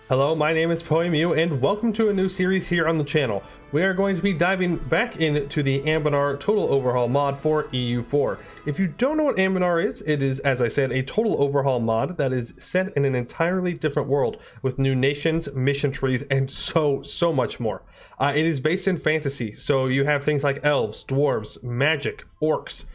Hello, my name is Poiuymew, and welcome to a new series here on the channel. We are going to be diving back into the Anbennar Total Overhaul mod for EU4. If you don't know what Anbennar is, it is, as I said, a total overhaul mod that is set in an entirely different world with new nations, mission trees, and so much more. It is based in fantasy, so you have things like elves, dwarves, magic, orcs.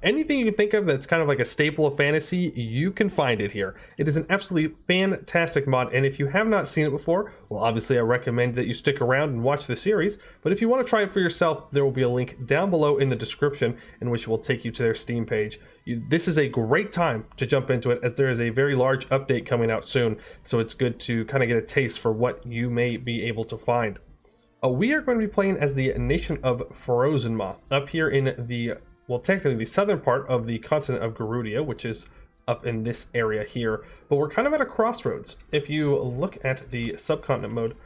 Anything you can think of that's kind of like a staple of fantasy, you can find it here. It is an absolutely fantastic mod, and if you have not seen it before, well, obviously I recommend that you stick around and watch the series, but if you want to try it for yourself, there will be a link down below in the description in which will take you to their Steam page. This is a great time to jump into it, as there is a very large update coming out soon, so it's good to kind of get a taste for what you may be able to find. We are going to be playing as the nation of Frozenmaw, up here in the, well, technically the southern part of the continent of Greentide, which is up in this area here, but we're kind of at a crossroads. If you look at the subcontinent mode,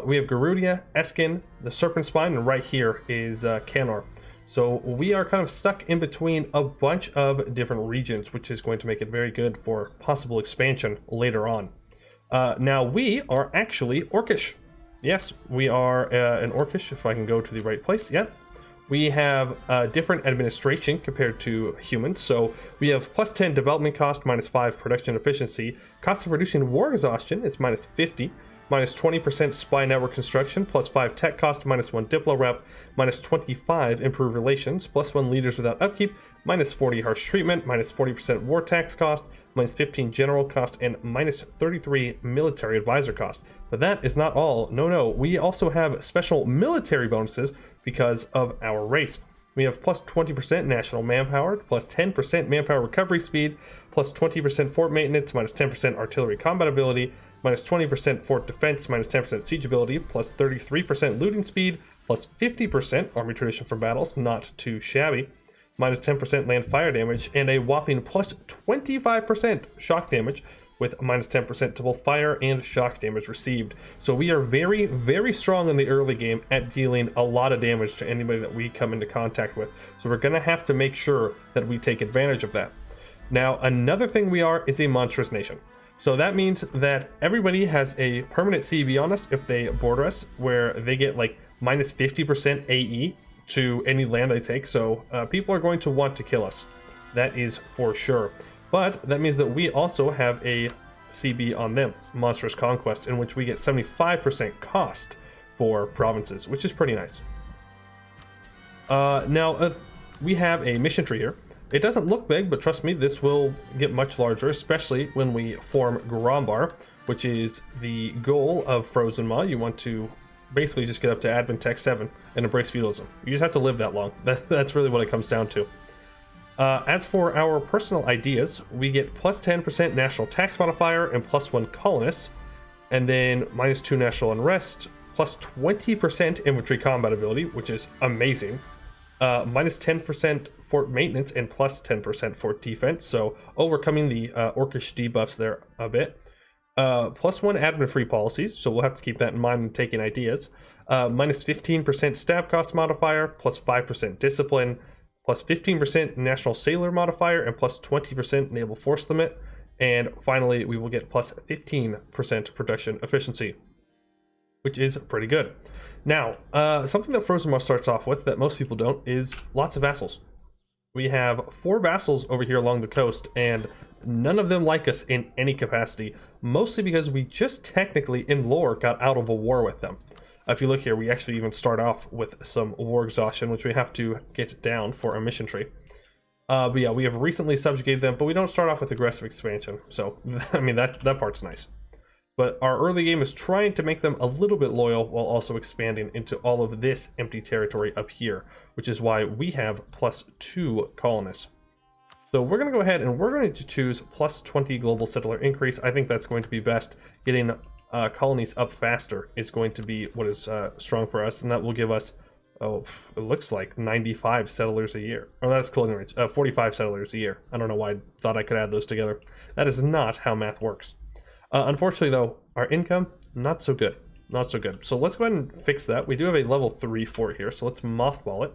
we have Greentide, Eskin, the Serpent Spine, and right here is Canor. So we are kind of stuck in between a bunch of different regions, which is going to make it very good for possible expansion later on. Now we are actually Orcish. Yes, we are an Orcish, if I can go to the right place yet. We have different administration compared to humans, so we have plus 10 development cost, minus 5 production efficiency. Cost of reducing war exhaustion is minus 50, minus 20% spy network construction, plus 5 tech cost, minus 1 diplo rep, minus 25 improved relations, plus 1 leaders without upkeep, minus 40 harsh treatment, minus 40% war tax cost, minus 15 general cost, and minus 33 military advisor cost. But that is not all. No, we also have special military bonuses because of our race. We have plus 20% national manpower, plus 10% manpower recovery speed, plus 20% fort maintenance, minus 10% artillery combat ability, minus 20% fort defense, minus 10% siege ability, plus 33% looting speed, plus 50% army tradition for battles, not too shabby, minus 10% land fire damage, and a whopping plus 25% shock damage, with minus 10% to both fire and shock damage received. So we are very strong in the early game at dealing a lot of damage to anybody that we come into contact with. So we're going to have to make sure that we take advantage of that. Now, another thing we are is a monstrous nation. So that means that everybody has a permanent CB on us if they border us, where they get like minus 50% AE to any land they take. So people are going to want to kill us. That is for sure. But that means that we also have a CB on them, Monstrous Conquest, in which we get 75% cost for provinces, which is pretty nice. Now, we have a mission tree here. It doesn't look big, but trust me, this will get much larger, especially when we form Grombar, which is the goal of Frozenmaw. You want to basically just get up to Admin Tech 7 and embrace feudalism. You just have to live that long. That's really what it comes down to. As for our personal ideas, we get plus 10% national tax modifier and plus 1 colonists, and then minus 2 national unrest, plus 20% infantry combat ability, which is amazing, minus 10% fort maintenance, and plus 10% fort defense, so overcoming the Orcish debuffs there a bit. Plus 1 admin free policies, so we'll have to keep that in mind when taking ideas. Minus 15% stab cost modifier, plus 5% discipline, plus 15% national sailor modifier, and plus 20% naval force limit. And finally, we will get plus 15% production efficiency, which is pretty good. Now, something that Frozenmaw starts off with that most people don't is lots of vassals. We have 4 vassals over here along the coast, and none of them like us in any capacity, mostly because we just technically, in lore, got out of a war with them. If you look here, we actually even start off with some war exhaustion, which we have to get down for a mission tree. But yeah, we have recently subjugated them, but we don't start off with aggressive expansion. So, I mean, that part's nice. But our early game is trying to make them a little bit loyal while also expanding into all of this empty territory up here, which is why we have plus 2 colonists. So we're going to go ahead and we're going to choose plus 20 global settler increase. I think that's going to be best. Getting colonies up faster is going to be what is strong for us, and that will give us, oh, it looks like 95 settlers a year. Oh, that's colonial range. 45 settlers a year. I don't know why I thought I could add those together. That is not how math works. Unfortunately, though, our income, not so good. Not so good. So let's go ahead and fix that. We do have a level 3 fort here, so let's mothball it.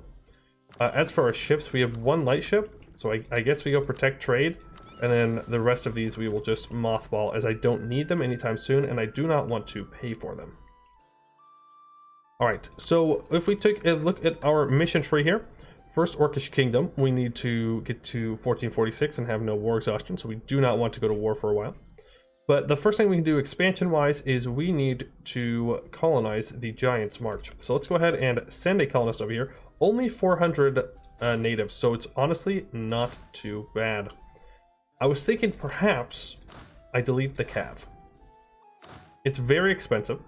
As for our ships, we have 1 light ship, so I guess we go protect trade. And then the rest of these we will just mothball, as I don't need them anytime soon, and I do not want to pay for them. Alright, so if we take a look at our mission tree here, first Orcish Kingdom, we need to get to 1446 and have no war exhaustion, so we do not want to go to war for a while. But the first thing we can do expansion-wise is we need to colonize the Giants March. So let's go ahead and send a colonist over here. Only 400 natives, so it's honestly not too bad. I was thinking perhaps I delete the cav. It's very expensive.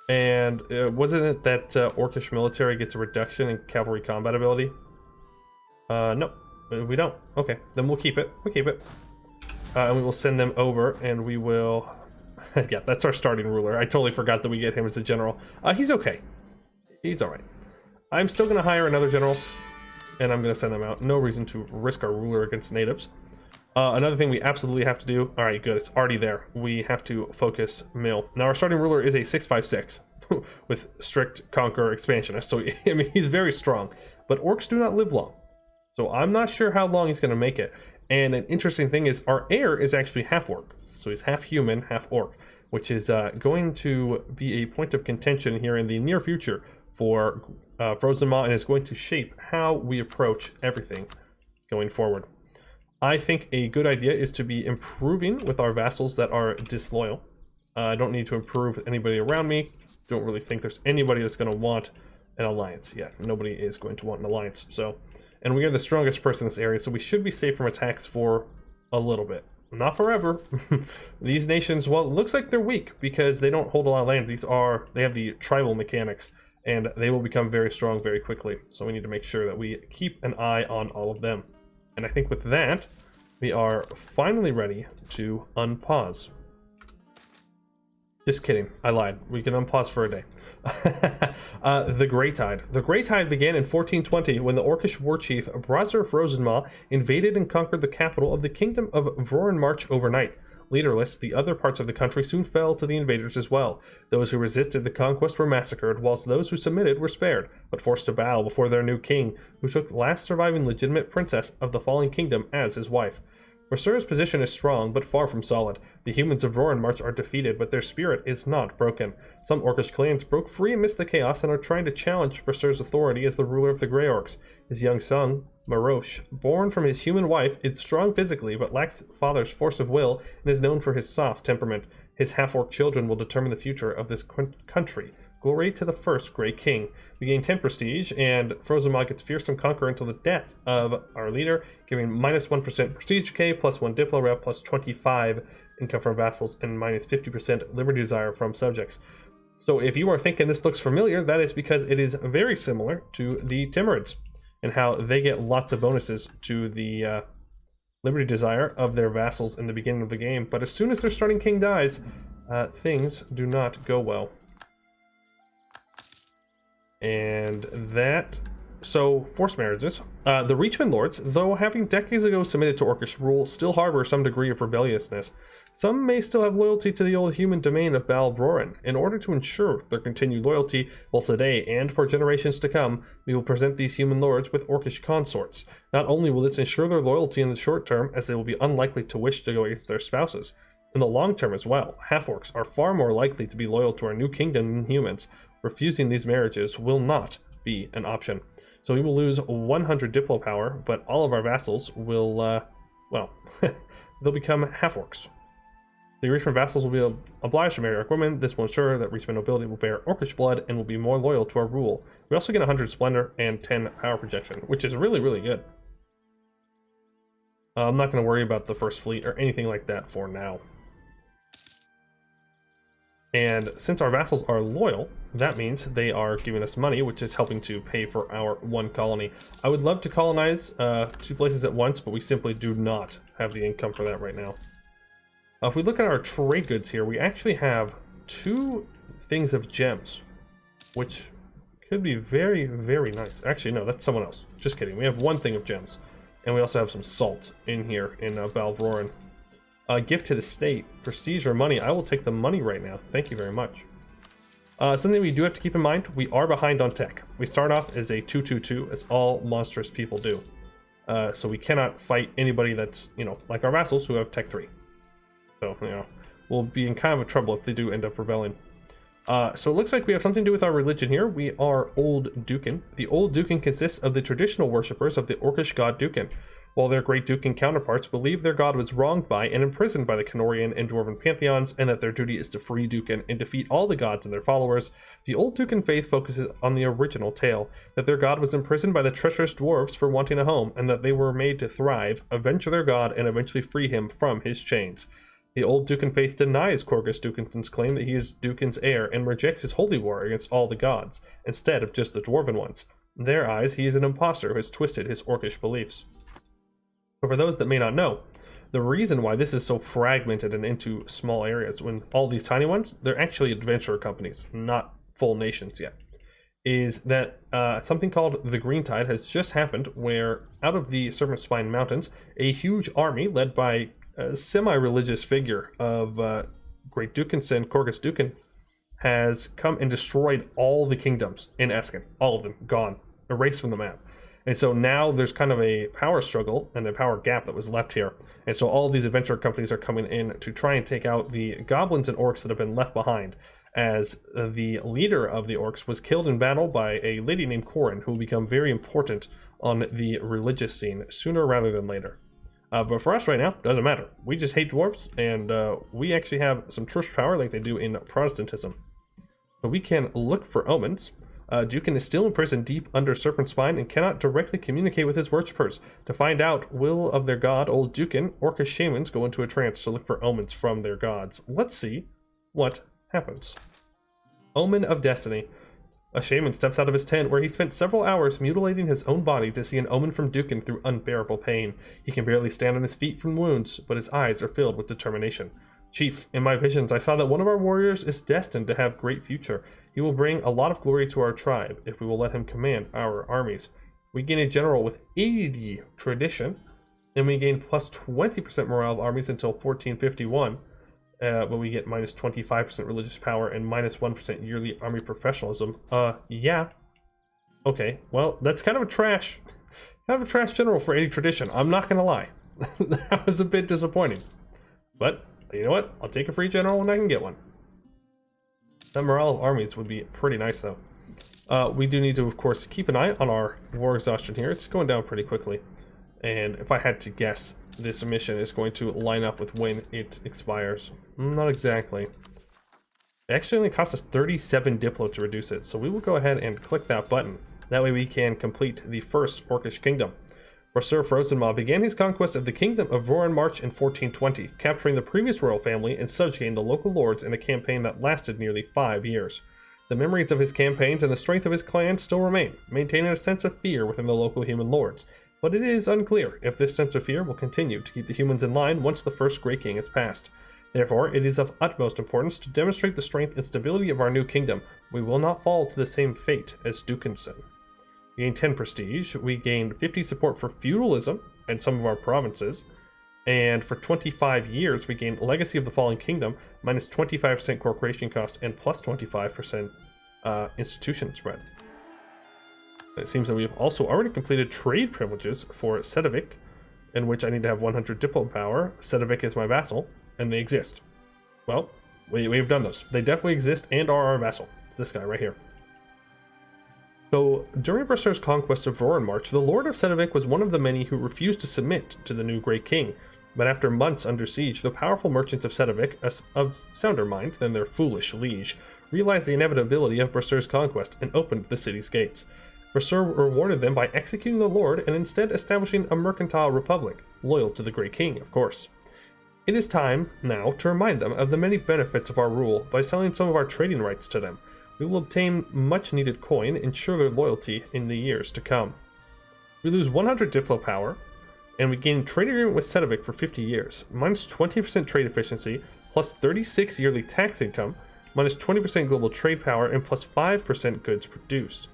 And wasn't it that Orcish military gets a reduction in cavalry combat ability? No, we don't. Okay, then we'll keep it. We'll keep it. And we will send them over, and we will... yeah, that's our starting ruler. I totally forgot that we get him as a general. He's okay. He's alright. I'm still going to hire another general, and I'm going to send them out. No reason to risk our ruler against natives. Another thing we absolutely have to do... Alright, good. It's already there. We have to focus mill. Now, our starting ruler is a 656 with strict conquer expansionist. So, I mean, he's very strong. But orcs do not live long. So, I'm not sure how long he's going to make it. And an interesting thing is our heir is actually half orc. So he's half human, half orc, which is going to be a point of contention here in the near future for Frozenmaw, and is going to shape how we approach everything going forward. I think a good idea is to be improving with our vassals that are disloyal. I don't need to improve with anybody around me. Don't really think there's anybody that's going to want an alliance yet. Nobody is going to want an alliance, so... And we are the strongest person in this area, so we should be safe from attacks for a little bit. Not forever. These nations, well, it looks like they're weak because they don't hold a lot of land. They have the tribal mechanics, and they will become very strong very quickly. So we need to make sure that we keep an eye on all of them. And I think with that, we are finally ready to unpause. Just kidding, I lied. We can unpause for a day. The Greentide. The Greentide began in 1420 when the Orcish war chief Brazzer Frozenmaw invaded and conquered the capital of the Kingdom of Vorrenmarch overnight. Leaderless, the other parts of the country soon fell to the invaders as well. Those who resisted the conquest were massacred, whilst those who submitted were spared, but forced to bow before their new king, who took the last surviving legitimate princess of the fallen kingdom as his wife. Brasur's position is strong, but far from solid. The humans of Vorrenmarch are defeated, but their spirit is not broken. Some Orcish clans broke free amidst the chaos and are trying to challenge Brasur's authority as the ruler of the Grey Orcs. His young son, Marosh, born from his human wife, is strong physically, but lacks father's force of will and is known for his soft temperament. His half-orc children will determine the future of this country. Glory to the first Grey King. We gain 10 prestige, and Frozenmaw gets fearsome conquer until the death of our leader, giving -1% prestige decay, +1 diplo rep, +25 income from vassals, and -50% liberty desire from subjects. So if you are thinking this looks familiar, that is because it is very similar to the Timurids, and how they get lots of bonuses to the liberty desire of their vassals in the beginning of the game. But as soon as their starting king dies, things do not go well. And that... So, forced marriages. The Reachman Lords, though having decades ago submitted to Orcish rule, still harbor some degree of rebelliousness. Some may still have loyalty to the old human domain of Balvroren. In order to ensure their continued loyalty, both today and for generations to come, we will present these human lords with Orcish consorts. Not only will this ensure their loyalty in the short term, as they will be unlikely to wish to go against their spouses. In the long term as well, half-orcs are far more likely to be loyal to our new kingdom than humans. Refusing these marriages will not be an option. So we will lose 100 diplo power, but all of our vassals will, well, they'll become half-orcs. The Reachman vassals will be obliged to marry orc women. This will ensure that Reachman nobility will bear orcish blood and will be more loyal to our rule. We also get 100 splendor and 10 power projection, which is really, really good. I'm not going to worry about the first fleet or anything like that for now. And since our vassals are loyal, that means they are giving us money, which is helping to pay for our one colony. I would love to colonize 2 places at once, but we simply do not have the income for that right now. If we look at our trade goods here, we actually have 2 things of gems, which could be very, very nice. Actually, no, that's someone else. Just kidding. We have 1 thing of gems, and we also have some salt in here in Balvroren. Gift to the state, prestige or money. I will take the money right now. Thank you very much. Something we do have to keep in mind, we are behind on tech. We start off as a 222, as all monstrous people do. So we cannot fight anybody that's, you know, like our vassals who have Tech 3. So, you know, we'll be in kind of trouble if they do end up rebelling. So it looks like we have something to do with our religion here. We are Old Dookan. The Old Dookan consists of the traditional worshippers of the Orcish god Dookan, while their Great Dookan counterparts believe their god was wronged by and imprisoned by the Canorian and Dwarven pantheons, and that their duty is to free Dookan and defeat all the gods and their followers. The Old Dookan faith focuses on the original tale, that their god was imprisoned by the treacherous dwarves for wanting a home, and that they were made to thrive, avenge their god, and eventually free him from his chains. The Old Dookan faith denies Korgus Dookanson's claim that he is Dookan's heir and rejects his holy war against all the gods, instead of just the dwarven ones. In their eyes, he is an impostor who has twisted his orcish beliefs. But for those that may not know, the reason why this is so fragmented and into small areas, when all these tiny ones, they're actually adventurer companies, not full nations yet, is that something called the Greentide has just happened, where out of the Serpent Spine Mountains, a huge army led by a semi-religious figure of Great Dookanson, Korgus Dookan, has come and destroyed all the kingdoms in Eskin. All of them gone, erased from the map. And so now there's kind of a power struggle and a power gap that was left here. And so all these adventure companies are coming in to try and take out the goblins and orcs that have been left behind, as the leader of the orcs was killed in battle by a lady named Corin, who will become very important on the religious scene sooner rather than later. But for us right now, doesn't matter. We just hate dwarves, and we actually have some church power like they do in Protestantism. So we can look for omens. Dookan is still imprisoned deep under Serpent Spine and cannot directly communicate with his worshippers. To find out will of their god, Old Dookan, Orcish shamans go into a trance to look for omens from their gods. Let's see what happens. Omen of Destiny. A shaman steps out of his tent, where he spent several hours mutilating his own body to see an omen from Dookan through unbearable pain. He can barely stand on his feet from wounds, but his eyes are filled with determination. Chief, in my visions, I saw that one of our warriors is destined to have great future. He will bring a lot of glory to our tribe, if we will let him command our armies. We gain a general with 80 tradition, and we gain plus 20% morale of armies until 1451. But we get minus 25% religious power and minus 1% yearly army professionalism. Yeah. Okay, well, that's kind of a trash general for 80 tradition. I'm not gonna lie. That was a bit disappointing. But, you know what? I'll take a free general when I can get one. That morale of armies would be pretty nice, though. We do need to, of course, keep an eye on our war exhaustion here. It's going down pretty quickly. And if I had to guess, this mission is going to line up with when it expires. Not exactly. It actually only costs us 37 Diplo to reduce it, so we will go ahead and click that button. That way we can complete the first Orcish kingdom. For Sir Frozenmaw began his conquest of the kingdom of Vorrenmarch in 1420, capturing the previous royal family and subjugating the local lords in a campaign that lasted nearly 5 years. The memories of his campaigns and the strength of his clan still remain, maintaining a sense of fear within the local human lords. But it is unclear if this sense of fear will continue to keep the humans in line once the first Great King is passed. Therefore, it is of utmost importance to demonstrate the strength and stability of our new kingdom. We will not fall to the same fate as Dookanson. We gain 10 prestige, we gained 50 support for feudalism and some of our provinces, and for 25 years we gained Legacy of the Fallen Kingdom, minus 25% corporation cost, and plus 25% institution spread. It seems that we've also already completed trade privileges for Sedovic, in which I need to have 100 Diplo power. Sedovic is my vassal, and they exist. Well, we've done those. They definitely exist and are our vassal. It's this guy right here. So, during Berser's conquest of Vorrenmarch, the Lord of Sedovic was one of the many who refused to submit to the new Great King. But after months under siege, the powerful merchants of Sedovic, of sounder mind than their foolish liege, realized the inevitability of Berser's conquest and opened the city's gates. Berser rewarded them by executing the Lord and instead establishing a mercantile republic, loyal to the Great King, of course. It is time, now, to remind them of the many benefits of our rule by selling some of our trading rights to them. We will obtain much-needed coin and ensure their loyalty in the years to come. We lose 100 Diplo power, and we gain trade agreement with Sedovic for 50 years, minus 20% trade efficiency, plus 36 yearly tax income, minus 20% global trade power, and plus 5% goods produced.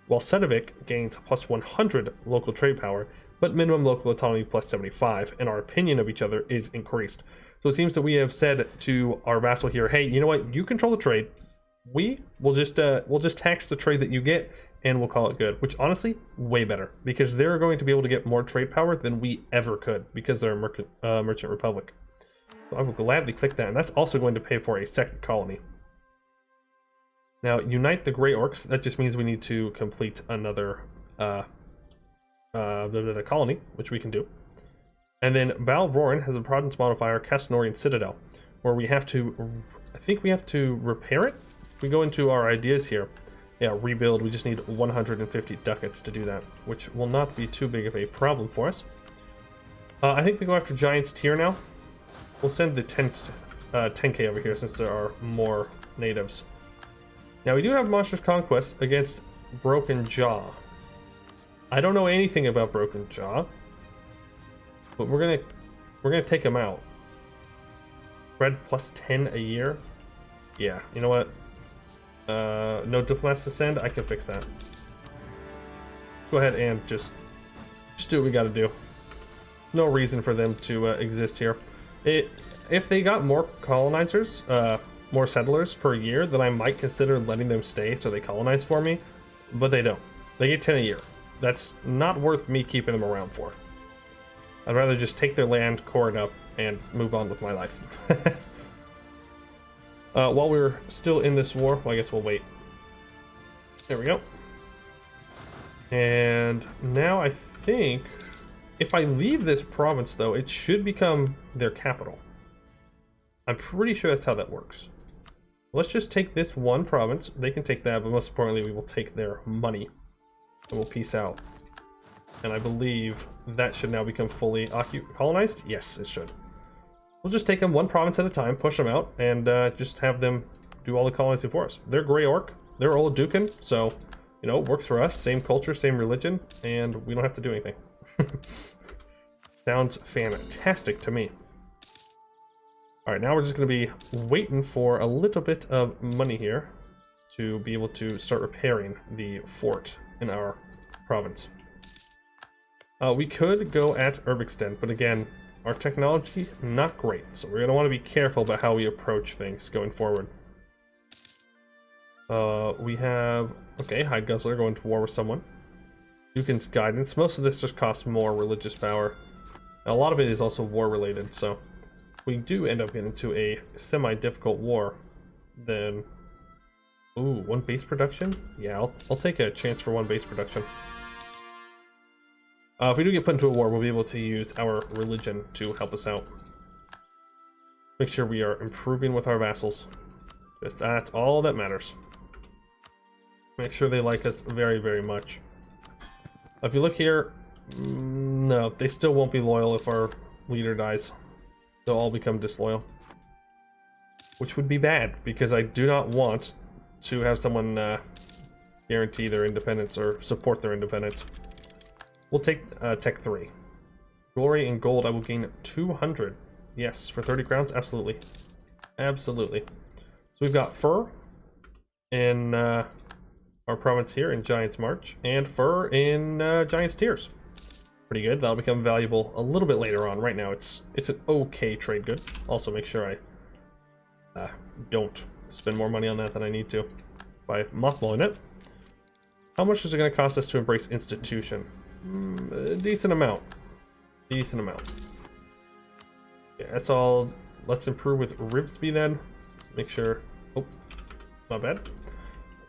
While Sedovic gains plus 100 local trade power, but minimum local autonomy plus 75, and our opinion of each other is increased. So it seems that we have said to our vassal here, hey, you know what, you control the trade. We'll just tax the trade that you get, and we'll call it good, which honestly, way better, because they're going to be able to get more trade power than we ever could, because they're a merchant republic. So I will gladly click that, and that's also going to pay for a second colony. Now, unite the Grey Orcs, that just means we need to complete another colony, which we can do. And then Balrorin has a province modifier, Casnorian Citadel, where we have to, I think we have to repair it. If we go into our ideas here, yeah, rebuild, we just need 150 ducats to do that, which will not be too big of a problem for us. I think we go after Giant's Tier now. We'll send the 10k over here since there are more natives. Now we do have Monstrous Conquest against Broken Jaw. I don't know anything about Broken Jaw, but we're gonna take him out. Spread plus 10 a year. Yeah, you know what? No diplomats to send. I can fix that. Go ahead and just do what we gotta do. No reason for them to exist here. If they got more colonizers, more settlers per year, then I might consider letting them stay so they colonize for me, but they don't. They get 10 a year. That's not worth me keeping them around for. I'd rather just take their land, core it up, and move on with my life. While we're still in this war, well, I guess we'll wait. There we go. And now I think if I leave this province, though, it should become their capital. I'm pretty sure that's how that works. Let's just take this one province. They can take that, but most importantly, we will take their money. And we'll peace out. And I believe that should now become fully colonized? Yes, it should. We'll just take them one province at a time, push them out, and just have them do all the colonizing for us. They're Grey Orc, they're Old Dookan, so, you know, it works for us. Same culture, same religion, and we don't have to do anything. Sounds fantastic to me. Alright, now we're just going to be waiting for a little bit of money here to be able to start repairing the fort in our province. We could go at Urbextend, but again, our technology, not great, so we're going to want to be careful about how we approach things going forward. We have, okay, Hide Guzzler going to war with someone. Dookan's Guidance, most of this just costs more religious power. And a lot of it is also war related, so if we do end up getting into a semi-difficult war, then, ooh, one base production? Yeah, I'll take a chance for one base production. If we do get put into a war, we'll be able to use our religion to help us out. Make sure we are improving with our vassals. Just that's all that matters. Make sure they like us very, very much. If you look here, no, they still won't be loyal if our leader dies. They'll all become disloyal. Which would be bad, because I do not want to have someone guarantee their independence or support their independence. We'll take Tech 3. Glory and gold, I will gain 200. Yes, for 30 crowns, absolutely. Absolutely. So we've got fur in our province here in Giant's March, and fur in Giant's Tiers. Pretty good. That'll become valuable a little bit later on. Right now, it's an okay trade good. Also, make sure I don't spend more money on that than I need to by mothballing it. How much is it going to cost us to embrace institution? A decent amount. Decent amount. Yeah, that's all. Let's improve with Ribsby then. Make sure. Oh, not bad.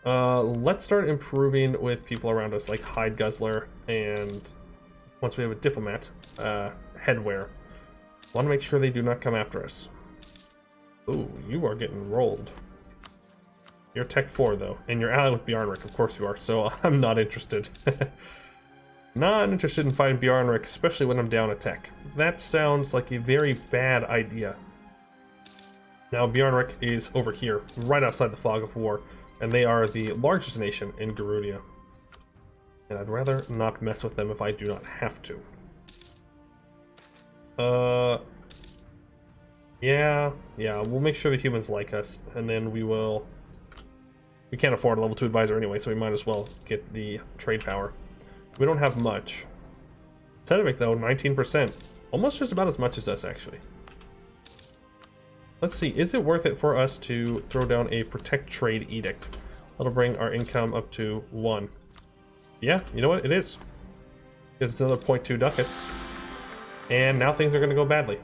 Let's start improving with people around us, like Hide Guzzler, and once we have a diplomat, Headwear. Want to make sure they do not come after us. Ooh, you are getting rolled. You're Tech 4 though, and you're allied with Bjarnrik, of course you are, so I'm not interested. Not interested in fighting Bjarnrik, especially when I'm down a tech. That sounds like a very bad idea. Now Bjarnrik is over here, right outside the fog of war, and they are the largest nation in Garudia. And I'd rather not mess with them if I do not have to. Yeah, we'll make sure the humans like us, and then we will... We can't afford a level 2 advisor anyway, so we might as well get the trade power. We don't have much. Sedimic though, 19%. Almost just about as much as us, actually. Let's see, is it worth it for us to throw down a Protect Trade Edict? That'll bring our income up to 1. Yeah, you know what? It is. It's another 0.2 ducats. And now things are going to go badly.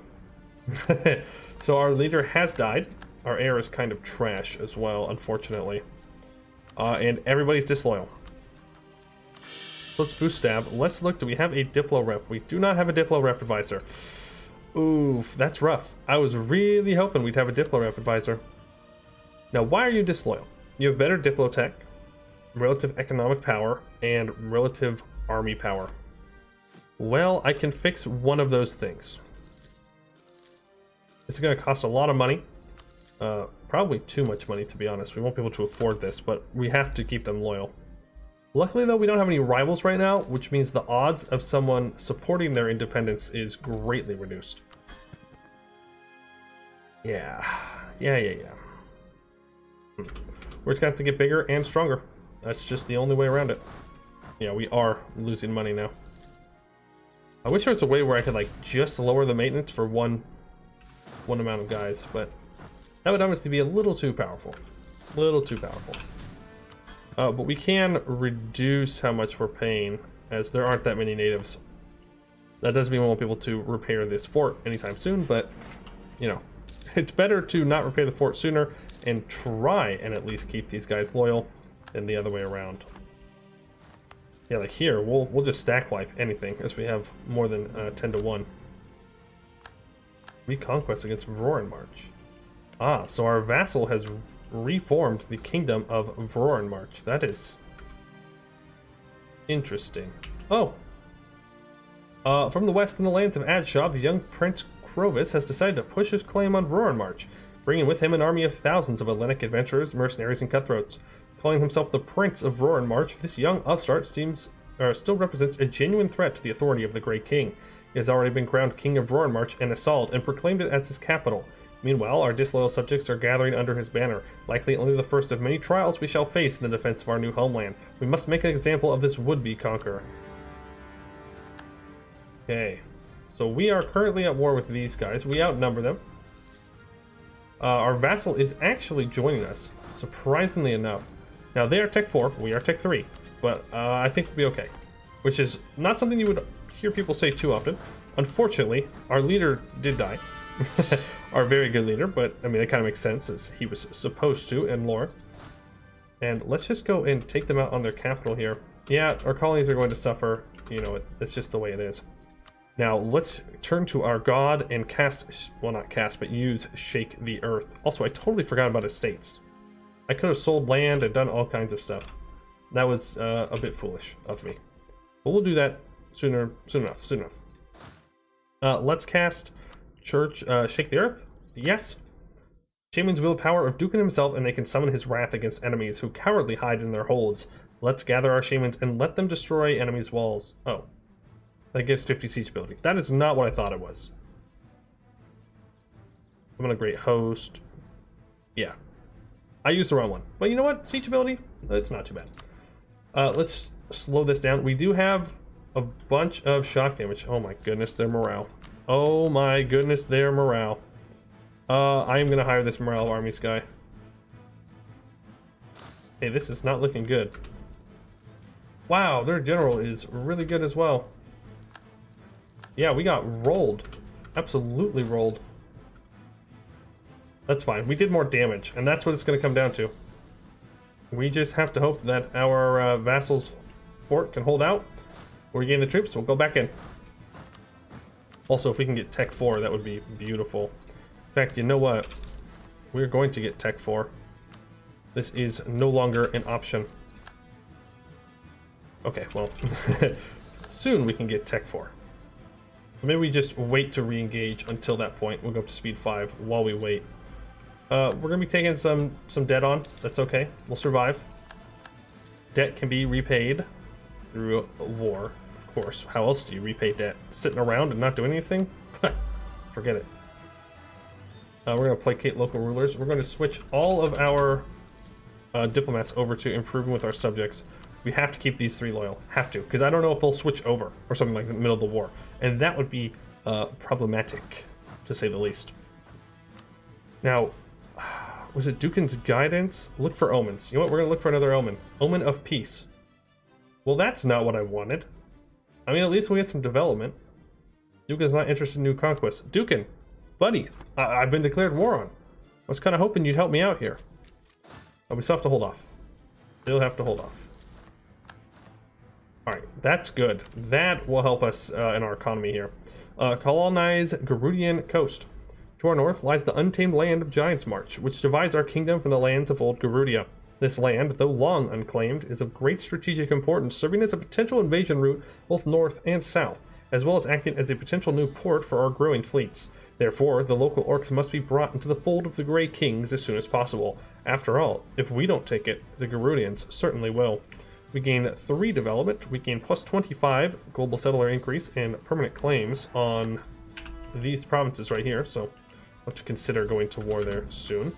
So our leader has died. Our heir is kind of trash as well, unfortunately. And everybody's disloyal. Let's boost stab. Let's look. Do we have a Diplo rep? We do not have a Diplo rep advisor. Oof, that's rough. I was really hoping we'd have a Diplo rep advisor. Now, why are you disloyal? You have better Diplo tech, relative economic power, and relative army power. Well, I can fix one of those things. This is going to cost a lot of money. Probably too much money, to be honest. We won't be able to afford this, but we have to keep them loyal. Luckily, though, we don't have any rivals right now, which means the odds of someone supporting their independence is greatly reduced. Yeah. We're just going to have to get bigger and stronger. That's just the only way around it. Yeah, we are losing money now. I wish there was a way where I could, like, just lower the maintenance for one amount of guys, but that would obviously be a little too powerful. A little too powerful. But we can reduce how much we're paying, as there aren't that many natives. That doesn't mean we won't be able to repair this fort anytime soon, but, you know, it's better to not repair the fort sooner and try and at least keep these guys loyal than the other way around. Yeah, like here, we'll just stack wipe anything, as we have more than 10 to 1. Reconquest against Frozenmaw. Ah, so our vassal has reformed the kingdom of Frozenmaw. That is interesting. Oh! From the west in the lands of Adshab, the young Prince Korgus has decided to push his claim on Frozenmaw, bringing with him an army of thousands of Hellenic adventurers, mercenaries, and cutthroats. Calling himself the Prince of Frozenmaw, this young upstart still represents a genuine threat to the authority of the Great King. He has already been crowned King of Frozenmaw and Assault and proclaimed it as his capital. Meanwhile, our disloyal subjects are gathering under his banner, likely only the first of many trials we shall face in the defense of our new homeland. We must make an example of this would-be conqueror. Okay, so we are currently at war with these guys. We outnumber them. Our vassal is actually joining us, surprisingly enough. Now, they are Tech 4, we are Tech 3, but I think we'll be okay. Which is not something you would hear people say too often. Unfortunately, our leader did die. Our very good leader, but I mean, it kind of makes sense as he was supposed to in lore. And let's just go and take them out on their capital here. Yeah, our colonies are going to suffer. You know, it's just the way it is. Now, let's turn to our god and cast, well, not cast, but use Shake the Earth. Also, I totally forgot about estates. I could have sold land and done all kinds of stuff. That was a bit foolish of me. But we'll do that soon enough. Let's cast Shake the Earth. Yes. Shamans wield power of Dookan himself, and they can summon his wrath against enemies who cowardly hide in their holds. Let's gather our shamans and let them destroy enemies' walls. Oh. That gives 50 siege ability. That is not what I thought it was. I'm gonna great host. Yeah. I used the wrong one. But you know what? Siege ability? It's not too bad. Let's slow this down. We do have a bunch of shock damage. Oh my goodness, their morale. Oh my goodness, their morale. I am going to hire this morale armies guy. Hey, this is not looking good. Wow, their general is really good as well. Yeah, we got rolled. Absolutely rolled. That's fine. We did more damage, and that's what it's going to come down to. We just have to hope that our vassal's fort can hold out. We regain the troops, we'll go back in. Also, if we can get Tech 4, that would be beautiful. In fact, you know what? We're going to get Tech 4. This is no longer an option. Okay, well, soon we can get Tech 4. Maybe we just wait to re-engage until that point. We'll go up to speed 5 while we wait. We're going to be taking some debt on. That's okay. We'll survive. Debt can be repaid through war. Of course. How else do you repay debt? Sitting around and not doing anything? Forget it. We're going to placate local rulers. We're going to switch all of our diplomats over to improving with our subjects. We have to keep these 3 loyal. Have to. Because I don't know if they'll switch over or something like in the middle of the war. And that would be problematic, to say the least. Now, was it Dookan's guidance? Look for omens. You know what? We're going to look for another omen. Omen of peace. Well, that's not what I wanted. I mean, at least we get some development. Dookan's not interested in new conquests. Dookan, buddy, I've been declared war on. I was kind of hoping you'd help me out here. Oh, we still have to hold off. Still have to hold off. Alright, that's good. That will help us in our economy here. Colonize Gerudian coast. To our north lies the untamed land of Giants March, which divides our kingdom from the lands of Old Gerudia. This land, though long unclaimed, is of great strategic importance, serving as a potential invasion route both north and south, as well as acting as a potential new port for our growing fleets. Therefore, the local orcs must be brought into the fold of the Grey Kings as soon as possible. After all, if we don't take it, the Gerudians certainly will. We gain 3 development, we gain plus 25 global settler increase and permanent claims on these provinces right here, so I'll have to consider going to war there soon.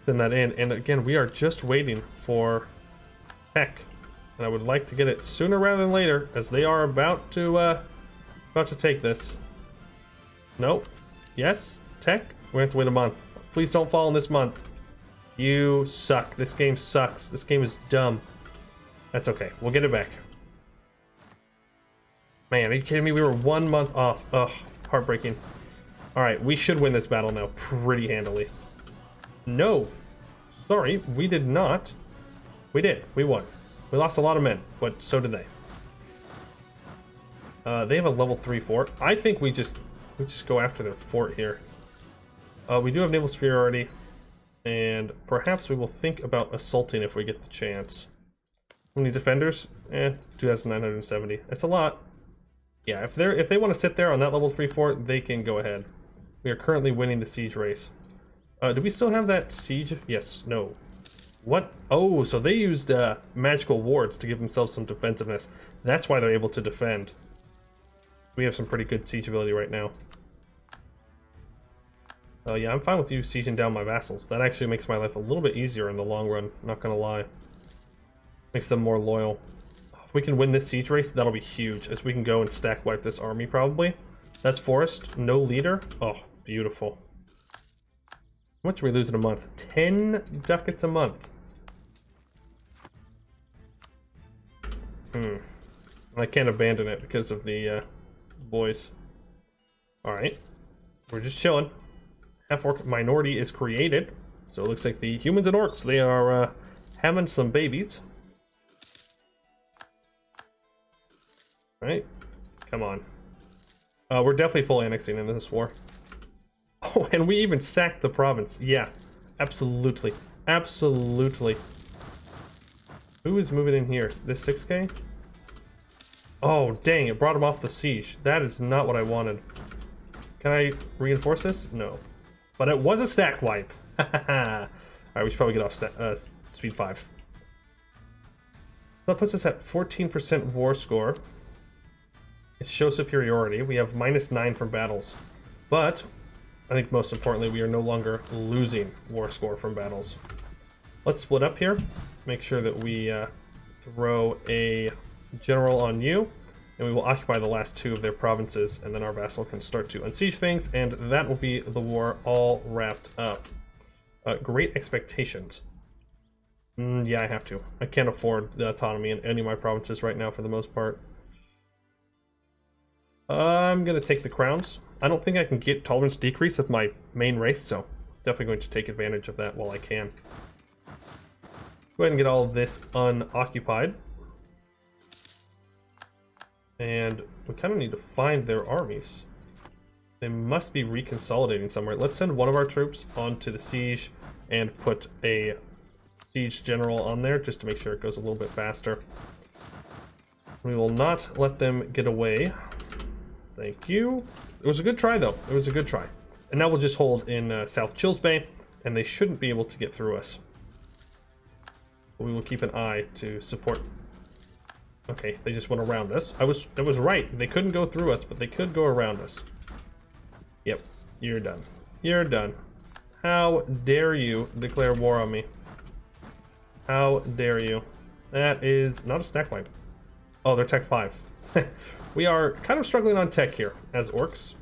Send that in, and again, we are just waiting for tech, and I would like to get it sooner rather than later, as they are about to take this. Nope. Yes? Tech? We have to wait a month. Please don't fall in this month. You suck. This game sucks. This game is dumb. That's okay. We'll get it back. Man, are you kidding me? We were 1 month off. Ugh. Heartbreaking. Alright, we should win this battle now pretty handily. No. Sorry, we did not. We did. We won. We lost a lot of men, but so did they. They have a level 3 fort. I think we just go after their fort here. We do have naval superiority, and perhaps we will think about assaulting if we get the chance. How many defenders? 2,970. That's a lot. Yeah, if they want to sit there on that level 3 fort, they can go ahead. We are currently winning the siege race. Do we still have that siege? Yes. No. What? Oh, so they used magical wards to give themselves some defensiveness. That's why they're able to defend. We have some pretty good siege ability right now. Yeah, I'm fine with you sieging down my vassals. That actually makes my life a little bit easier in the long run, not gonna lie. Makes them more loyal. If we can win this siege race, that'll be huge, as we can go and stack wipe this army, probably. That's forest, no leader. Oh, beautiful. How much do we lose in a month? 10 ducats a month. I can't abandon it because of the boys. Alright. We're just chilling. Half-orc minority is created. So it looks like the humans and orcs, they are having some babies. Right? Come on. We're definitely full annexing into this war. Oh, and we even sacked the province. Yeah, absolutely. Absolutely. Who is moving in here? This 6K? Oh, dang, it brought him off the siege. That is not what I wanted. Can I reinforce this? No. But it was a stack wipe. Alright, we should probably get off speed 5. That puts us at 14% war score. It shows superiority. We have -9 from battles. But I think most importantly, we are no longer losing war score from battles. Let's split up here. Make sure that we throw a general on you, and we will occupy the last 2 of their provinces, and then our vassal can start to unsiege things, and that will be the war all wrapped up. Great expectations. Yeah, I have to. I can't afford the autonomy in any of my provinces right now for the most part. I'm gonna take the crowns. I don't think I can get tolerance decrease with my main race, so definitely going to take advantage of that while I can. Go ahead and get all of this unoccupied. And we kind of need to find their armies. They must be reconsolidating somewhere. Let's send one of our troops onto the siege and put a siege general on there just to make sure it goes a little bit faster. We will not let them get away. Thank you. It was a good try, though. It was a good try. And now we'll just hold in South Chills Bay, and they shouldn't be able to get through us. But we will keep an eye to support. Okay, they just went around us. I was right. They couldn't go through us, but they could go around us. Yep, you're done. You're done. How dare you declare war on me? How dare you? That is not a stack wipe. Oh, they're tech 5. We are kind of struggling on tech here as orcs.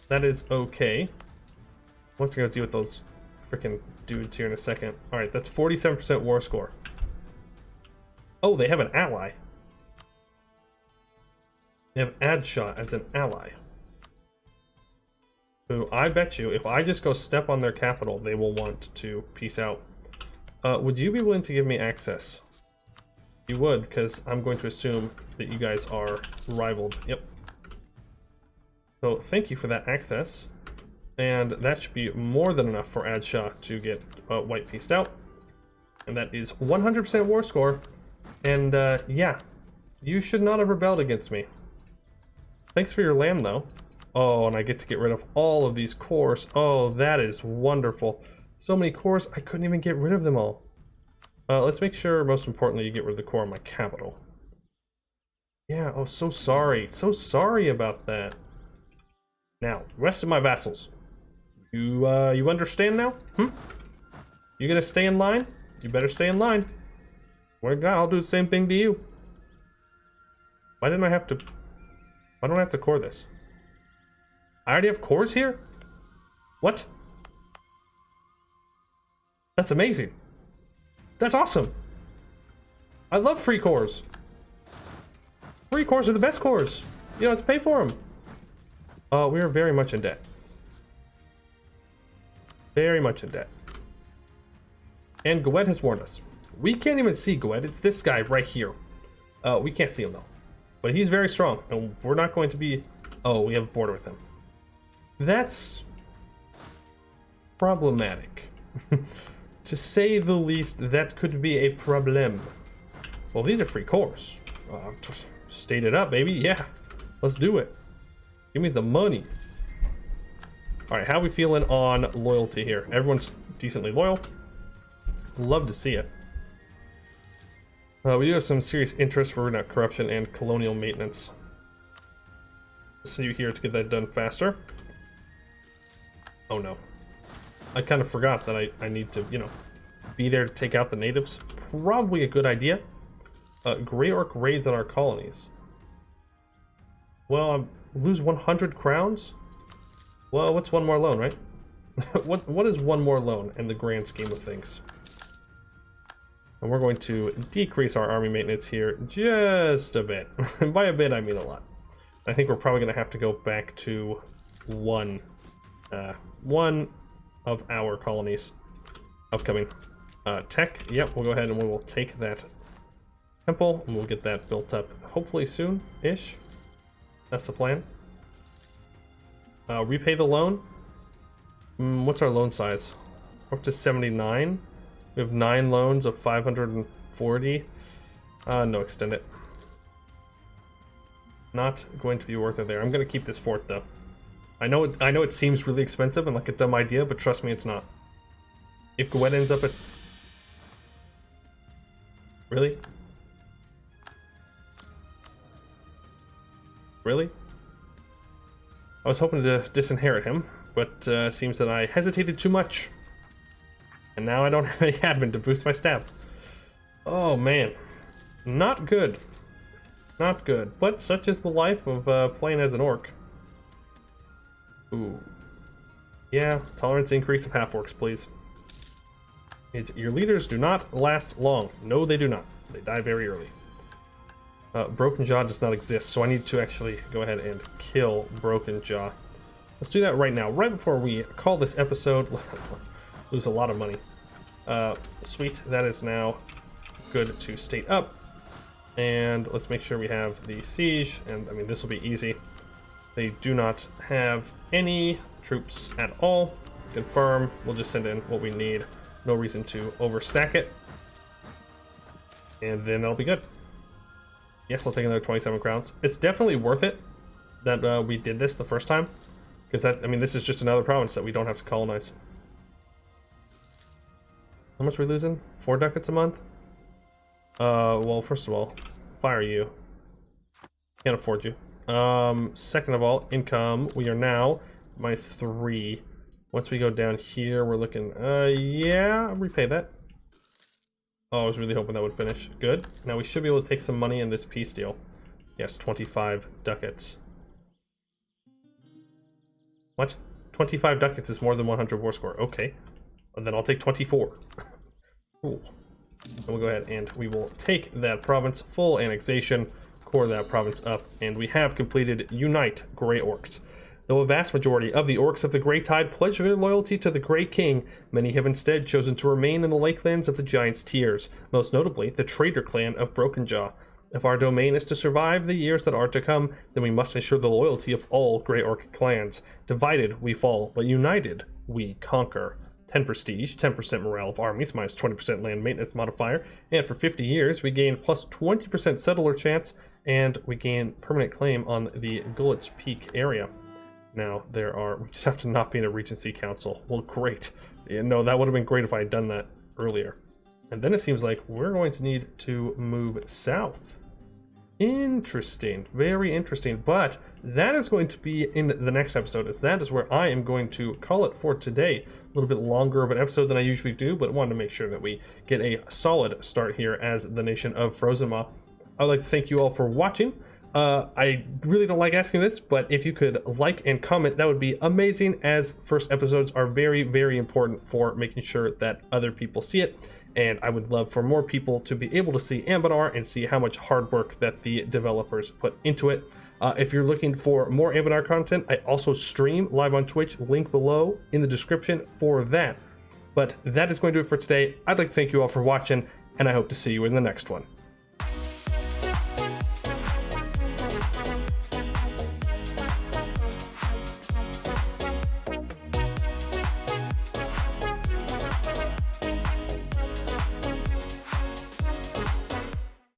That is okay. We'll have to go deal with those freaking dudes here in a second. Alright, that's 47% war score. Oh, they have an ally. They have Adshot as an ally. Who I bet you, if I just go step on their capital, they will want to peace out. Would you be willing to give me access? You would, because I'm going to assume that you guys are rivaled. Yep. So thank you for that access. And that should be more than enough for Adshah to get white pieced out. And that is 100% war score. And yeah, you should not have rebelled against me. Thanks for your land, though. Oh, and I get to get rid of all of these cores. Oh, that is wonderful. So many cores, I couldn't even get rid of them all. Let's make sure, most importantly, you get rid of the core on my capital. Yeah, oh, so sorry. So sorry about that. Now, rest of my vassals. You understand now? You gonna stay in line? You better stay in line. Swear to God, I'll do the same thing to you. Why don't I have to core this? I already have cores here? What? That's amazing. That's awesome. I love free cores. Free cores are the best cores. You don't have to pay for them. We are very much in debt. Very much in debt. And Goed has warned us. We can't even see Goed. It's this guy right here. We can't see him though. But he's very strong, and we're not going to be... Oh, we have a border with him. That's problematic. To say the least, that could be a problem. Well, these are free cores. State it up, baby. Yeah, let's do it. Give me the money. All right, how are we feeling on loyalty here? Everyone's decently loyal. Love to see it. We do have some serious interest for corruption and colonial maintenance. See you here to get that done faster. Oh no. I kind of forgot that I need to, you know, be there to take out the natives. Probably a good idea. Grey Orc raids on our colonies. Well, lose 100 crowns? Well, what's one more loan, right? What is one more loan in the grand scheme of things? And we're going to decrease our army maintenance here just a bit. And by a bit, I mean a lot. I think we're probably going to have to go back to one of our colonies. Upcoming. Tech, yep, we'll go ahead and we will take that temple, and we'll get that built up hopefully soon-ish. That's the plan. Repay the loan. What's our loan size? We're up to 79. We have 9 loans of 540. No, extend it. Not going to be worth it there. I'm going to keep this fort, though. I know it seems really expensive and like a dumb idea, but trust me, it's not. If Goed ends up at... Really? Really? I was hoping to disinherit him, but seems that I hesitated too much. And now I don't have any admin to boost my staff. Oh man. Not good. Not good. But such is the life of playing as an orc. Ooh. Yeah, tolerance increase of half-orcs, please. Your leaders do not last long. No, they do not. They die very early. Broken Jaw does not exist, so I need to actually go ahead and kill Broken Jaw. Let's do that right now, right before we call this episode. Lose a lot of money. Sweet, that is now good to state up. And let's make sure we have the siege, and I mean, this will be easy. They do not have any troops at all. Confirm, we'll just send in what we need. No reason to overstack it. And then that'll be good. Yes, I'll take another 27 crowns. It's definitely worth it that we did this the first time. Because that, I mean, this is just another province that we don't have to colonize. How much are we losing? 4 ducats a month? Well, first of all, fire you. Can't afford you. Second of all, income. We are now -3. Once we go down here, we're looking, yeah, repay that. Oh, I was really hoping that would finish. Good. Now we should be able to take some money in this peace deal. Yes, 25 ducats. What? 25 ducats is more than 100 war score. Okay. And then I'll take 24. Cool. And we'll go ahead and we will take that province, full annexation, core that province up, and we have completed Unite Grey Orcs. Though a vast majority of the Orcs of the Greentide pledge their loyalty to the Grey King, many have instead chosen to remain in the lakelands of the Giants' Tears, most notably the traitor clan of Brokenjaw. If our domain is to survive the years that are to come, then we must ensure the loyalty of all Grey Orc clans. Divided, we fall, but united, we conquer. 10 prestige, 10% morale of armies, minus 20% land maintenance modifier, and for 50 years we gain plus 20% settler chance, and we gain permanent claim on the Gullet's Peak area. Now, we just have to not be in a Regency Council. Well, great. No, that would have been great if I had done that earlier. And then it seems like we're going to need to move south. Interesting. Very interesting. But that is going to be in the next episode, as that is where I am going to call it for today. A little bit longer of an episode than I usually do, but wanted to make sure that we get a solid start here as the nation of Frozenmaw. I would like to thank you all for watching. I really don't like asking this, but if you could like and comment, that would be amazing, as first episodes are very, very important for making sure that other people see it. And I would love for more people to be able to see Anbennar and see how much hard work that the developers put into it. If you're looking for more Anbennar content, I also stream live on Twitch, link below in the description for that. But that is going to do it for today. I'd like to thank you all for watching, and I hope to see you in the next one.